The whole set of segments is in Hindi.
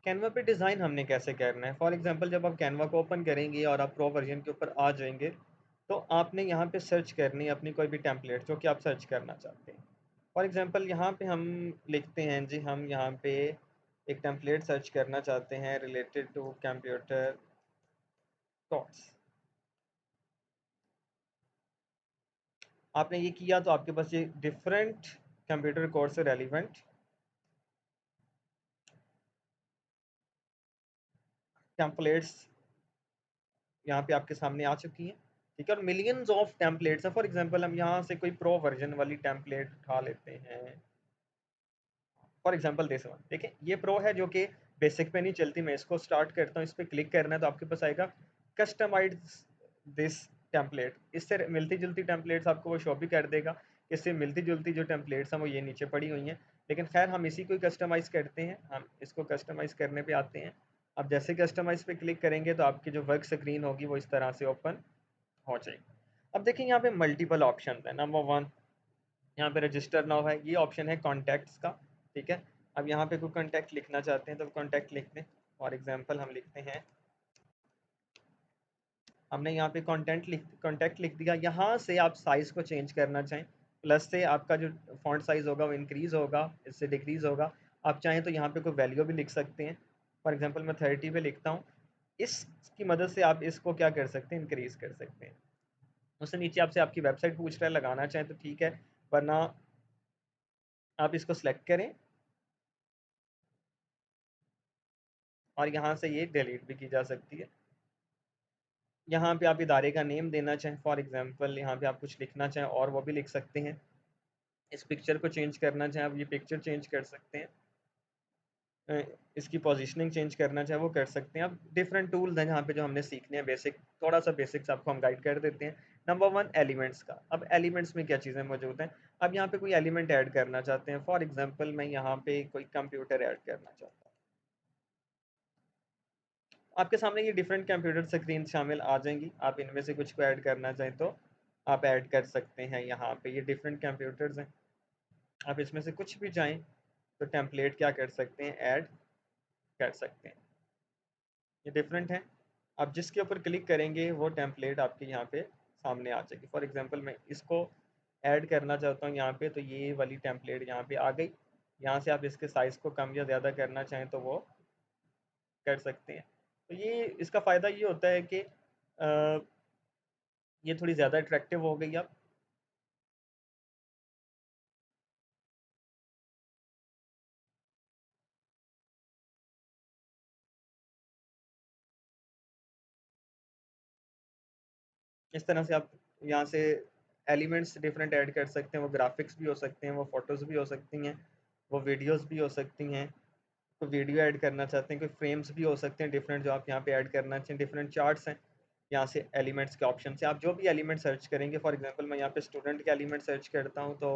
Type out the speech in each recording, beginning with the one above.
कैनवा पे डिज़ाइन हमने कैसे करना है, फॉर एग्जांपल जब आप कैनवा को ओपन करेंगे और आप प्रो वर्जन के ऊपर आ जाएंगे, तो आपने यहाँ पे सर्च करनी है अपनी कोई भी टेम्पलेट जो कि आप सर्च करना चाहते हैं। फॉर एग्जांपल यहाँ पे हम लिखते हैं जी, हम यहाँ पे एक टेम्पलेट सर्च करना चाहते हैं रिलेटेड टू कंप्यूटर कोर्स। आपने ये किया तो आपके पास ये डिफरेंट कंप्यूटर कोर्स से रेलिवेंट टेम्पलेट्स यहाँ पे आपके सामने आ चुकी हैं। ठीक है, और मिलियंस ऑफ टेम्पलेट्स हैं। फॉर एग्जांपल हम यहाँ से कोई प्रो वर्जन वाली टेम्पलेट उठा लेते हैं, फॉर एग्जांपल दिस वन। देखिए ये प्रो है जो कि बेसिक पे नहीं चलती। मैं इसको स्टार्ट करता हूँ, इस पर क्लिक करना है तो आपके पास आएगा कस्टमाइज दिस टेम्पलेट। इससे मिलती जुलती टेम्पलेट्स आपको वो शो भी कर देगा। इससे मिलती जुलती जो टेम्पलेट्स हैं वो ये नीचे पड़ी हुई हैं, लेकिन खैर हम इसी को कस्टमाइज़ करते हैं। हम इसको कस्टमाइज़ करने पे आते हैं। अब जैसे कस्टमाइज़ पे क्लिक करेंगे तो आपकी जो वर्क स्क्रीन होगी वो इस तरह से ओपन हो जाएगी। अब देखिए यहाँ पे मल्टीपल ऑप्शन है। नंबर वन, यहाँ पे रजिस्टर नाउ है, ये ऑप्शन है कॉन्टैक्ट्स का। ठीक है, अब यहाँ पे कोई कॉन्टैक्ट लिखना चाहते हैं तो कॉन्टैक्ट लिख दें। फॉर एग्जांपल हम लिखते हैं, हमने यहाँ पे कॉन्टैक्ट लिख दिया। यहाँ से आप साइज़ को चेंज करना चाहें, प्लस से आपका जो फॉन्ट साइज़ होगा वो इंक्रीज़ होगा, इससे डिक्रीज़ होगा। आप चाहें तो यहाँ पे कोई वैल्यू भी लिख सकते हैं। फॉर एग्जांपल मैं 30 पे लिखता हूँ। इसकी मदद से आप इसको क्या कर सकते हैं, इंक्रीज़ कर सकते हैं। उससे नीचे आपसे आपकी वेबसाइट पूछ रहा है, लगाना चाहें तो ठीक है, वरना आप इसको सेलेक्ट करें और यहाँ से ये डिलीट भी की जा सकती है। यहाँ पे आप इदारे का नेम देना चाहें, फॉर एग्जांपल यहाँ पे आप कुछ लिखना चाहें और वो भी लिख सकते हैं। इस पिक्चर को चेंज करना चाहें आप, ये पिक्चर चेंज कर सकते हैं। इसकी पोजीशनिंग चेंज करना चाहे वो कर सकते हैं। अब डिफरेंट टूल्स हैं जहाँ पे जो हमने सीखने हैं बेसिक, थोड़ा सा बेसिक्स आपको हम गाइड कर देते हैं। नंबर वन, एलिमेंट्स का। अब एलिमेंट्स में क्या चीज़ें मौजूद हैं। अब यहाँ पे कोई एलिमेंट ऐड करना चाहते हैं, फॉर एग्जांपल मैं यहाँ पे कोई कंप्यूटर ऐड करना चाहता हूँ। आपके सामने ये डिफरेंट कंप्यूटर स्क्रीन शामिल आ जाएंगी। आप इनमें से कुछ को ऐड करना चाहें तो आप ऐड कर सकते हैं। यहाँ पे ये डिफरेंट कंप्यूटर्स हैं, आप इसमें से कुछ भी चाहें तो टेम्पलेट क्या कर सकते हैं, ऐड कर सकते हैं। ये डिफरेंट है। आप जिसके ऊपर क्लिक करेंगे वो टेम्पलेट आपके यहाँ पे सामने आ जाएगी। फॉर एग्जांपल मैं इसको ऐड करना चाहता हूँ यहाँ पे, तो ये वाली टेम्पलेट यहाँ पे आ गई। यहाँ से आप इसके साइज़ को कम या ज़्यादा करना चाहें तो वो कर सकते हैं। तो ये इसका फ़ायदा ये होता है कि ये थोड़ी ज़्यादा अट्रैक्टिव हो गई। अब इस तरह से आप यहाँ से एलिमेंट्स डिफरेंट ऐड कर सकते हैं। वो ग्राफिक्स भी हो सकते हैं, वो फ़ोटोज़ भी हो सकती हैं, वो वीडियोज़ भी हो सकती हैं। कोई वीडियो ऐड करना चाहते हैं, कोई फ्रेम्स भी हो सकते हैं डिफरेंट जो आप यहाँ पे ऐड करना चाहें। डिफरेंट चार्ट्स हैं। यहाँ से एलिमेंट्स के ऑप्शन से आप जो भी एलिमेंट सर्च करेंगे, फॉर एग्जांपल मैं यहाँ पे स्टूडेंट के एलिमेंट सर्च करता हूँ तो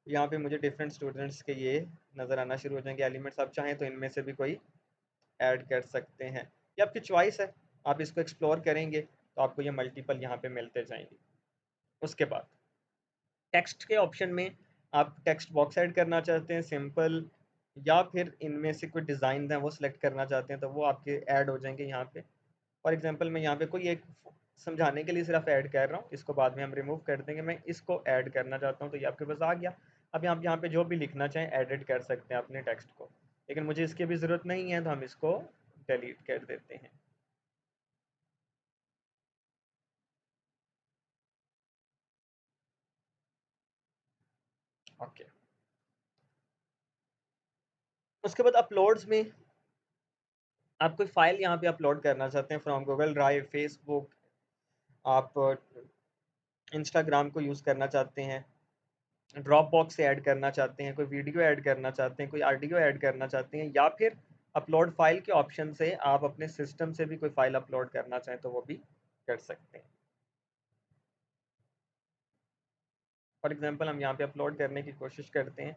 यहाँ पे मुझे डिफरेंट स्टूडेंट्स के ये नज़र आना शुरू हो जाएंगे एलिमेंट्स। आप चाहें तो इनमें से भी कोई ऐड कर सकते हैं। ये आपकी चॉइस है, आप इसको एक्सप्लोर करेंगे तो आपको ये मल्टीपल यहाँ पे मिलते जाएंगे। उसके बाद टेक्स्ट के ऑप्शन में आप टेक्स्ट बॉक्स ऐड करना चाहते हैं सिंपल, या फिर इनमें से कोई डिज़ाइन हैं वो सिलेक्ट करना चाहते हैं तो वो आपके ऐड हो जाएंगे यहाँ पे। फॉर एग्जांपल मैं यहाँ पे कोई एक समझाने के लिए सिर्फ ऐड कर रहा हूँ, इसको बाद में हम रिमूव कर देंगे। मैं इसको ऐड करना चाहता हूँ तो ये आपके पास आ गया। अब यहाँ पे जो भी लिखना चाहें एडिट कर सकते हैं अपने टेक्स्ट को, लेकिन मुझे इसकी भी ज़रूरत नहीं है तो हम इसको डिलीट कर देते हैं। ओके, उसके बाद अपलोड्स में आप कोई फाइल यहाँ पे अपलोड करना चाहते हैं फ्रॉम गूगल ड्राइव, फेसबुक, आप इंस्टाग्राम को यूज़ करना चाहते हैं, ड्रॉप बॉक्स से ऐड करना चाहते हैं, कोई वीडियो ऐड करना चाहते हैं, कोई ऑडियो ऐड करना चाहते हैं, या फिर अपलोड फाइल के ऑप्शन से आप अपने सिस्टम से भी कोई फाइल अपलोड करना चाहें तो वो भी कर सकते हैं। फॉर एग्जांपल हम यहाँ पे अपलोड करने की कोशिश करते हैं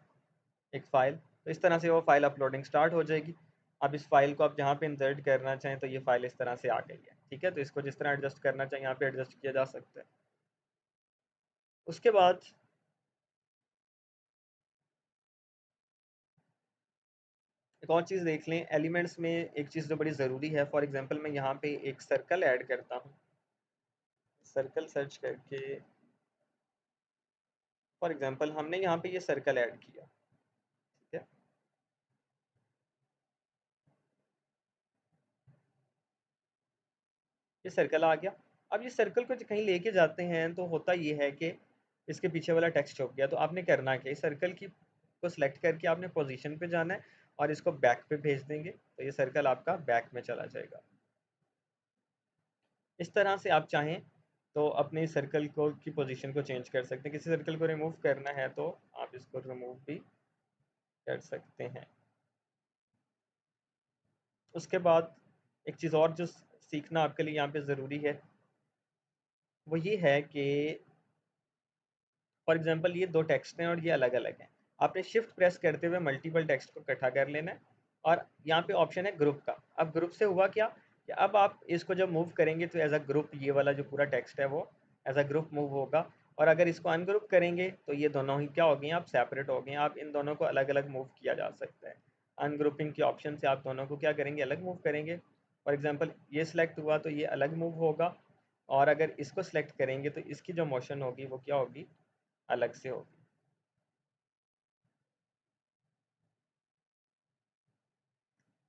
एक फ़ाइल, तो इस तरह से वो फाइल अपलोडिंग स्टार्ट हो जाएगी। अब इस फाइल को आप जहाँ पे इंसर्ट करना चाहें तो ये फाइल इस तरह से आ गई है। ठीक है, तो इसको जिस तरह एडजस्ट करना चाहिए यहाँ पे एडजस्ट किया जा सकता है। उसके बाद एक और चीज़ देख लें, एलिमेंट्स में एक चीज़ जो बड़ी ज़रूरी है, फॉर एग्जांपल मैं यहाँ पे एक सर्कल ऐड करता हूँ, सर्कल सर्च करके फॉर एग्जांपल हमने यहाँ पे ये सर्कल ऐड किया, ठीक है। ये सर्कल आ गया। अब ये सर्कल को कहीं लेके जाते हैं तो होता ये है कि इसके पीछे वाला टेक्स्ट छुप गया। तो आपने करना क्या, इस सर्कल की को सिलेक्ट करके आपने पोजीशन पे जाना है और इसको बैक पे भेज देंगे, तो ये सर्कल आपका बैक में चला जाएगा। इस तरह से आप चाहें तो अपने सर्कल को की पोजीशन को चेंज कर सकते हैं। किसी सर्कल को रिमूव करना है तो आप इसको रिमूव भी कर सकते हैं। उसके बाद एक चीज़ और जो सीखना आपके लिए यहाँ पे ज़रूरी है, वो ये है कि फॉर एग्जांपल ये दो टेक्स्ट हैं और ये अलग अलग हैं। आपने शिफ्ट प्रेस करते हुए मल्टीपल टेक्स्ट को इकट्ठा कर लेना है और यहाँ पे ऑप्शन है ग्रुप का। अब ग्रुप से हुआ क्या कि अब आप इसको जब मूव करेंगे तो एज अ ग्रुप ये वाला जो पूरा टेक्स्ट है वो एज अ ग्रुप मूव होगा, और अगर इसको अनग्रुप करेंगे तो ये दोनों ही क्या हो गए, आप सेपरेट हो गए। आप इन दोनों को अलग अलग मूव किया जा सकता है। अनग्रुपिंग के ऑप्शन से आप दोनों को क्या करेंगे, अलग मूव करेंगे। फॉर एग्जाम्पल ये सिलेक्ट हुआ तो ये अलग मूव होगा, और अगर इसको सिलेक्ट करेंगे तो इसकी जो मोशन होगी वो क्या होगी, अलग से होगी।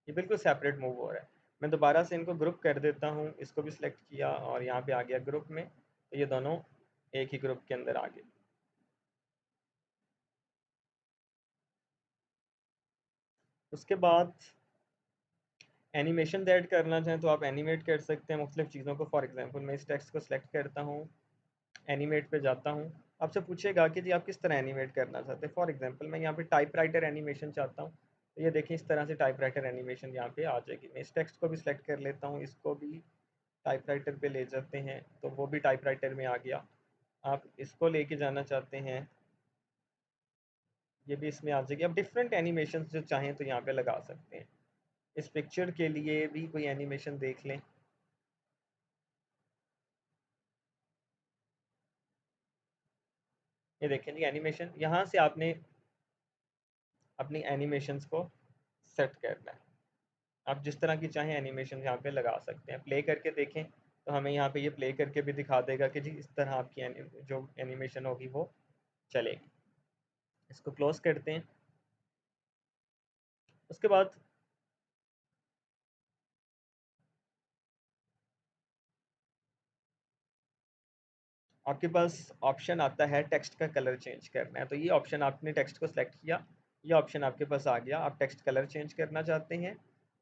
ये बिल्कुल सेपरेट मूव हो रहा है। मैं दोबारा से इनको ग्रुप कर देता हूँ, इसको भी सिलेक्ट किया और यहाँ पे आ गया ग्रुप में, तो ये दोनों एक ही ग्रुप के अंदर आ गए। उसके बाद एनिमेशन ऐड करना चाहें तो आप एनिमेट कर सकते हैं मुख्तलिफ चीज़ों को। फॉर एग्जांपल मैं इस टेक्स्ट को सिलेक्ट करता हूँ, एनिमेट पे जाता हूँ। आपसे पूछेगा कि जी आप किस तरह एनिमेट करना चाहते हैं। फॉर एग्जांपल मैं यहाँ पे टाइपराइटर एनिमेशन चाहता हूँ, तो ये देखें इस तरह से टाइपराइटर एनिमेशन यहाँ पे आ जाएगी। मैं इस टेक्स्ट को भी सिलेक्ट कर लेता हूँ, इसको भी टाइपराइटर पे ले जाते हैं तो वो भी टाइपराइटर में आ गया। आप इसको लेके जाना चाहते हैं, ये भी इसमें आ जाएगी। अब डिफरेंट एनिमेशन जो चाहें तो यहाँ पे लगा सकते हैं। इस पिक्चर के लिए भी कोई एनिमेशन देख लें। ये देखें जी एनिमेशन, यहाँ से आपने अपनी एनिमेशंस को सेट करना है। आप जिस तरह की चाहें एनिमेशन यहाँ पे लगा सकते हैं। प्ले करके देखें तो हमें यहाँ पे ये प्ले करके भी दिखा देगा कि जी इस तरह आपकी जो एनिमेशन होगी वो चलेगी। इसको क्लोज करते हैं। उसके बाद आपके पास ऑप्शन आता है टेक्स्ट का कलर चेंज करना है, तो ये ऑप्शन आपने टेक्स्ट को सिलेक्ट किया, ये ऑप्शन आपके पास आ गया। आप टेक्स्ट कलर चेंज करना चाहते हैं,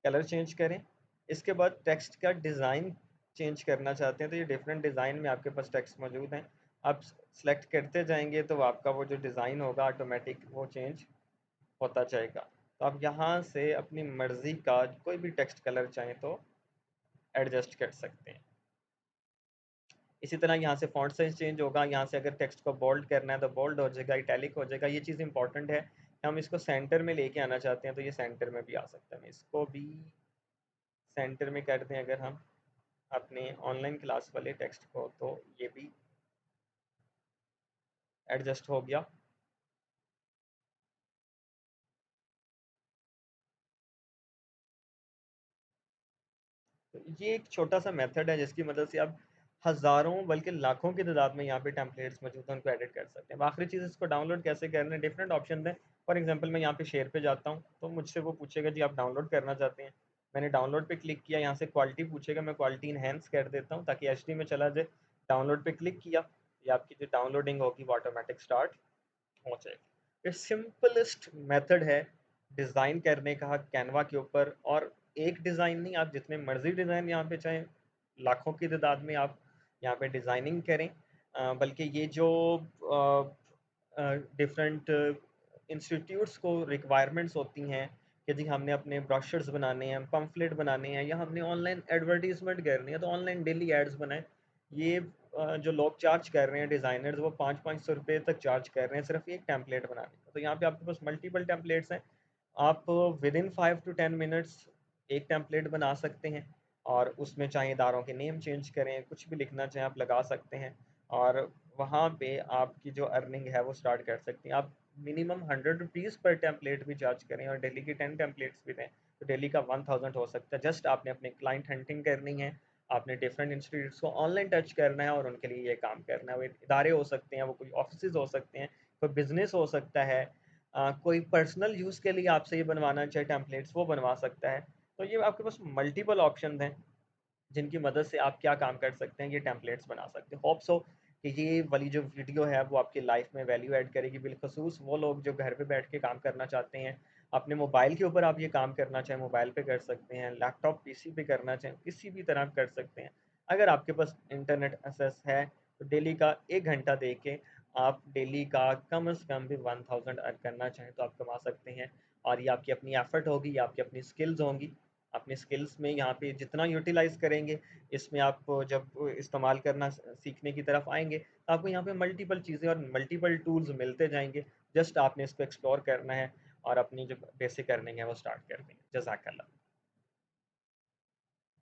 कलर चेंज करें। इसके बाद टेक्स्ट का डिज़ाइन चेंज करना चाहते हैं तो ये डिफरेंट डिज़ाइन में आपके पास टेक्स्ट मौजूद हैं। आप सेलेक्ट करते जाएंगे तो आपका वो जो डिज़ाइन होगा ऑटोमेटिक वो चेंज होता जाएगा। तो आप यहाँ से अपनी मर्ज़ी का कोई भी टेक्स्ट कलर चाहें तो एडजस्ट कर सकते हैं। इसी तरह यहाँ से फॉन्ट साइज चेंज होगा। यहाँ से अगर टेक्स्ट को बोल्ड करना है तो बोल्ड हो जाएगा, इटैलिक हो जाएगा। ये चीज़ इंपॉर्टेंट है। हम इसको सेंटर में लेके आना चाहते हैं तो ये सेंटर में भी आ सकता है। मैं इसको भी सेंटर में कर दें अगर हम अपने ऑनलाइन क्लास वाले टेक्स्ट को, तो ये भी एडजस्ट हो गया। तो ये एक छोटा सा मेथड है जिसकी मदद से आप हज़ारों बल्कि लाखों की तादाद में यहाँ पे टेम्पलेट्स मौजूद हैं, उनको एडिट कर सकते हैं। अब आखिरी चीज़, इसको डाउनलोड कैसे करना है, डिफरेंट ऑप्शन हैं। फॉर एग्जांपल मैं यहाँ पे शेयर पे जाता हूँ तो मुझसे वो पूछेगा जी आप डाउनलोड करना चाहते हैं। मैंने डाउनलोड पे क्लिक किया, यहाँ से क्वालिटी पूछेगा, मैं क्वालिटी इनहेंस कर देता हूँ ताकि एचडी में चला जाए। डाउनलोड पे क्लिक किया, ये आपकी जो डाउनलोडिंग होगी वो ऑटोमेटिक स्टार्ट हो जाएगी। ये सिंपलेस्ट मेथड है डिज़ाइन करने का कैनवा के ऊपर। और एक डिज़ाइन नहीं, आप जितने मर्जी डिज़ाइन यहाँ पे चाहें लाखों की तादाद में आप यहाँ पे डिज़ाइनिंग करें। बल्कि ये जो डिफरेंट इंस्टीट्यूट्स को रिक्वायरमेंट्स होती हैं कि जी हमने अपने ब्रोशर्स बनाने हैं, पम्फलेट बनाने हैं, या हमने ऑनलाइन एडवर्टीजमेंट करनी है तो ऑनलाइन डेली एड्स बनाएं। ये जो लोग चार्ज कर रहे हैं डिज़ाइनर्स, वो 500-500 रुपये तक चार्ज कर रहे हैं सिर्फ एक टेम्पलेट बनाने का। तो यहाँ पे आपके पास मल्टीपल टेम्पलेट्स हैं। आप विद इन 5 to 10 मिनट्स एक टेम्पलेट बना सकते हैं और उसमें चाहे इदारों के नेम चेंज करें, कुछ भी लिखना चाहें आप लगा सकते हैं। और वहाँ पे आपकी जो अर्निंग है वो स्टार्ट कर सकते हैं। आप मिनिमम ₹100 पर टेम्पलेट भी चार्ज करें और डेली की 10 टेम्पलेट्स भी दें, तो डेली का 1000 हो सकता है। जस्ट आपने अपने क्लाइंट हंटिंग करनी है, आपने डिफरेंट इंस्टीट्यूट्स को ऑनलाइन टच करना है और उनके लिए ये काम करना है। वो इदारे हो सकते हैं, वो कोई ऑफ़िसेज़ हो सकते हैं, कोई बिज़नेस हो सकता है, कोई पर्सनल यूज़ के लिए आपसे ये बनवाना चाहे टेम्पलेट्स, वो बनवा सकता है। तो ये आपके पास मल्टीपल ऑप्शंस हैं। जिनकी मदद से आप क्या काम कर सकते हैं, ये टेम्पलेट्स बना सकते हैं। होप सो कि ये वाली जो वीडियो है वो आपकी लाइफ में वैल्यू ऐड करेगी, बिलख़ुसूस वो लोग जो घर पे बैठ के काम करना चाहते हैं। अपने मोबाइल के ऊपर आप ये काम करना चाहें, मोबाइल पे कर सकते हैं, लैपटॉप, पीसी पे करना चाहें, किसी भी तरह कर सकते हैं। अगर आपके पास इंटरनेट एक्सेस है, तो डेली का 1 घंटा दे के आप डेली का कम से कम भी 1000 अर्न करना चाहें तो आप कमा सकते हैं। और ये आपकी अपनी एफ़र्ट होगी, ये आपकी अपनी स्किल्स होंगी। अपनी स्किल्स में यहाँ पे जितना यूटिलाइज़ करेंगे, इसमें आप जब इस्तेमाल करना सीखने की तरफ आएँगे, तो आपको यहाँ पे मल्टीपल चीज़ें और मल्टीपल टूल्स मिलते जाएँगे। जस्ट आपने इसको एक्सप्लोर करना है और अपनी जो बेसिक अर्निंग है वो स्टार्ट कर दें। जज़ाकल्लाह।